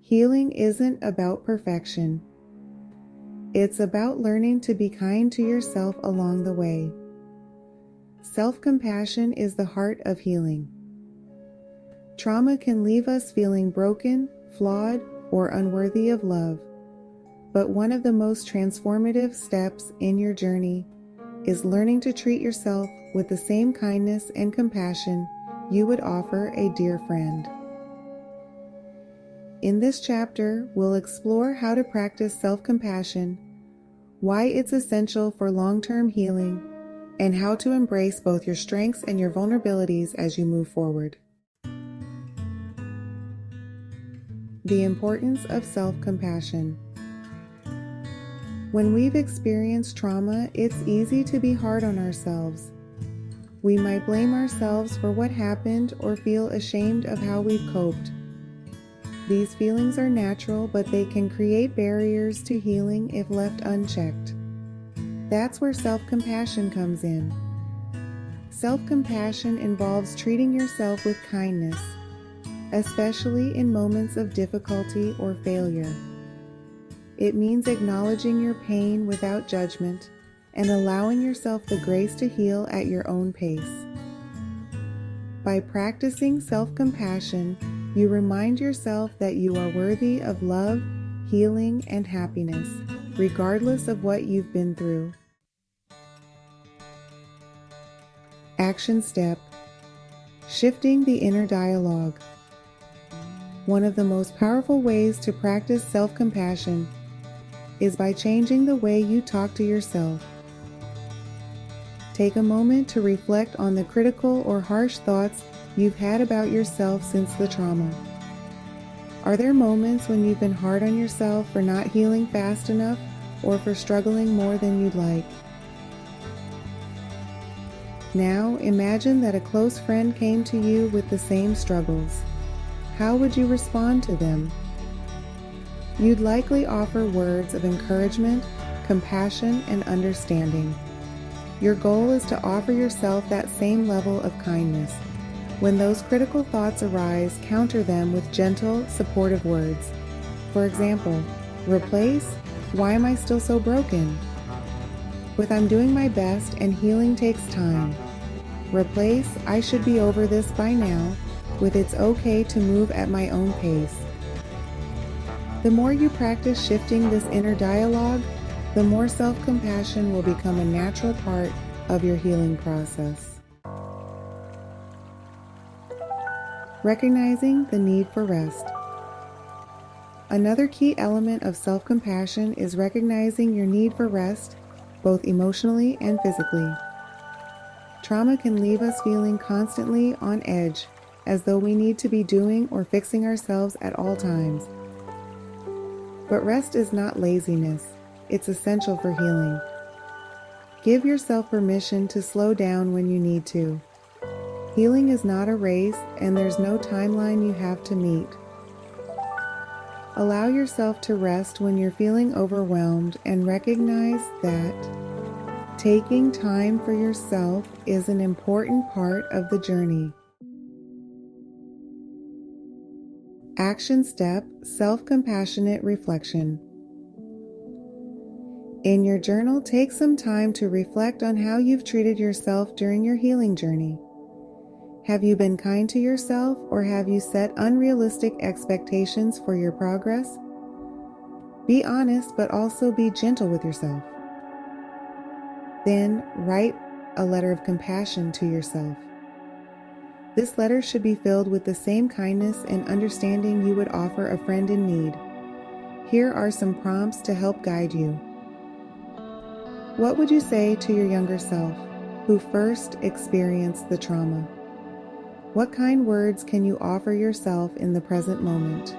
Healing isn't about perfection. It's about learning to be kind to yourself along the way. Self-compassion is the heart of healing. Trauma can leave us feeling broken, flawed, or unworthy of love. But one of the most transformative steps in your journey is learning to treat yourself with the same kindness and compassion you would offer a dear friend. In this chapter, we'll explore how to practice self-compassion, why it's essential for long-term healing, and how to embrace both your strengths and your vulnerabilities as you move forward. The importance of self-compassion. When we've experienced trauma, it's easy to be hard on ourselves. We might blame ourselves for what happened or feel ashamed of how we've coped. These feelings are natural, but they can create barriers to healing if left unchecked. That's where self-compassion comes in. Self-compassion involves treating yourself with kindness, especially in moments of difficulty or failure. It means acknowledging your pain without judgment and allowing yourself the grace to heal at your own pace. By practicing self-compassion, you remind yourself that you are worthy of love, healing, and happiness, regardless of what you've been through. Action step: shifting the inner dialogue. One of the most powerful ways to practice self-compassion is by changing the way you talk to yourself. Take a moment to reflect on the critical or harsh thoughts you've had about yourself since the trauma. Are there moments when you've been hard on yourself for not healing fast enough or for struggling more than you'd like? Now imagine that a close friend came to you with the same struggles. How would you respond to them? You'd likely offer words of encouragement, compassion, and understanding. Your goal is to offer yourself that same level of kindness. When those critical thoughts arise, counter them with gentle, supportive words. For example, replace, "Why am I still so broken?" with "I'm doing my best and healing takes time." Replace, "I should be over this by now," with "It's okay to move at my own pace." The more you practice shifting this inner dialogue, the more self-compassion will become a natural part of your healing process. Recognizing the need for rest. Another key element of self-compassion is recognizing your need for rest, both emotionally and physically. Trauma can leave us feeling constantly on edge, as though we need to be doing or fixing ourselves at all times. But rest is not laziness. It's essential for healing. Give yourself permission to slow down when you need to. Healing is not a race, and there's no timeline you have to meet. Allow yourself to rest when you're feeling overwhelmed and recognize that taking time for yourself is an important part of the journey. Action step: self-compassionate reflection. In your journal, take some time to reflect on how you've treated yourself during your healing journey. Have you been kind to yourself, or have you set unrealistic expectations for your progress? Be honest, but also be gentle with yourself. Then write a letter of compassion to yourself. This letter should be filled with the same kindness and understanding you would offer a friend in need. Here are some prompts to help guide you. What would you say to your younger self, who first experienced the trauma? What kind words can you offer yourself in the present moment?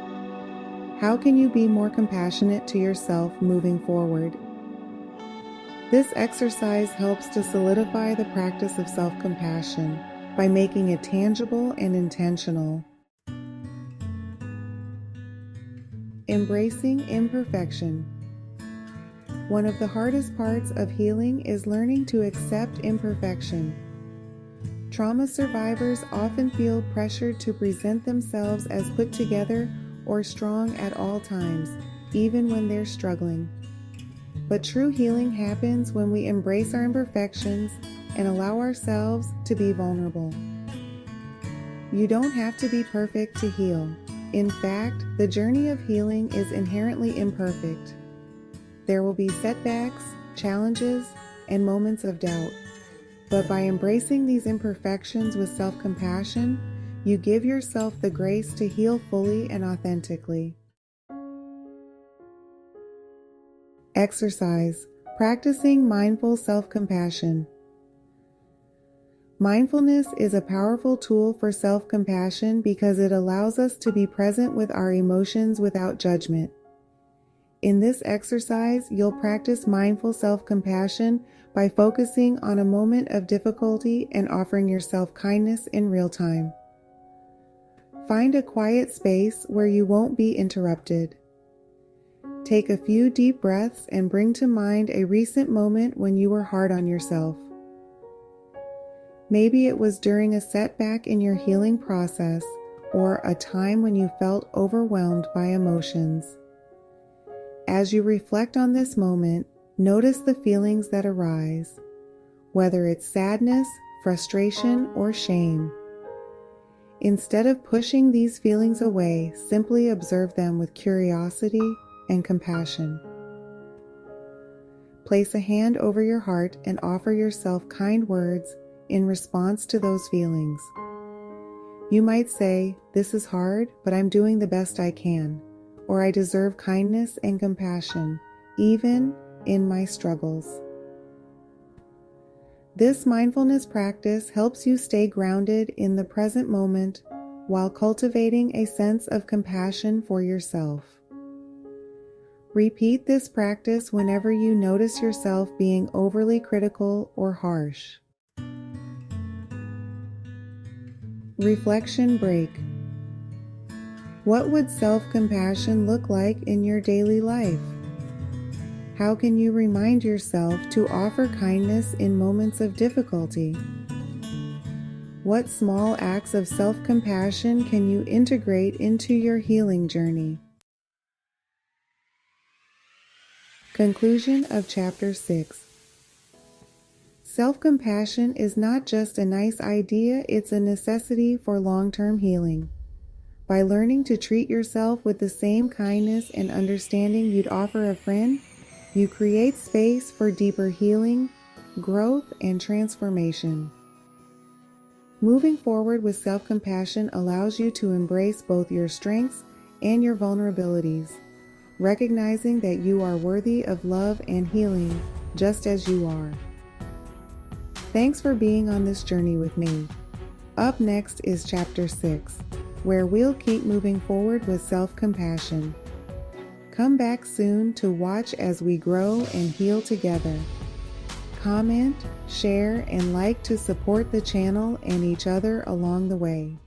How can you be more compassionate to yourself moving forward? This exercise helps to solidify the practice of self-compassion by making it tangible and intentional. Embracing imperfection. One of the hardest parts of healing is learning to accept imperfection. Trauma survivors often feel pressured to present themselves as put together or strong at all times, even when they're struggling. But true healing happens when we embrace our imperfections and allow ourselves to be vulnerable. You don't have to be perfect to heal. In fact, the journey of healing is inherently imperfect. There will be setbacks, challenges, and moments of doubt. But by embracing these imperfections with self-compassion, you give yourself the grace to heal fully and authentically. Exercise. Practicing mindful self-compassion. Mindfulness is a powerful tool for self-compassion because it allows us to be present with our emotions without judgment. In this exercise, you'll practice mindful self-compassion by focusing on a moment of difficulty and offering yourself kindness in real time. Find a quiet space where you won't be interrupted. Take a few deep breaths and bring to mind a recent moment when you were hard on yourself. Maybe it was during a setback in your healing process or a time when you felt overwhelmed by emotions. As you reflect on this moment, notice the feelings that arise, whether it's sadness, frustration, or shame. Instead of pushing these feelings away, simply observe them with curiosity and compassion. Place a hand over your heart and offer yourself kind words in response to those feelings. You might say, "This is hard, but I'm doing the best I can," or "I deserve kindness and compassion, even in my struggles." This mindfulness practice helps you stay grounded in the present moment while cultivating a sense of compassion for yourself. Repeat this practice whenever you notice yourself being overly critical or harsh. Reflection break. What would self-compassion look like in your daily life? How can you remind yourself to offer kindness in moments of difficulty? What small acts of self-compassion can you integrate into your healing journey? Conclusion of Chapter 6. Self-compassion is not just a nice idea, it's a necessity for long-term healing. By learning to treat yourself with the same kindness and understanding you'd offer a friend, you create space for deeper healing, growth, and transformation. Moving forward with self-compassion allows you to embrace both your strengths and your vulnerabilities, recognizing that you are worthy of love and healing just as you are. Thanks for being on this journey with me. Up next is Chapter 6, where we'll keep moving forward with self-compassion. Come back soon to watch as we grow and heal together. Comment, share, and like to support the channel and each other along the way.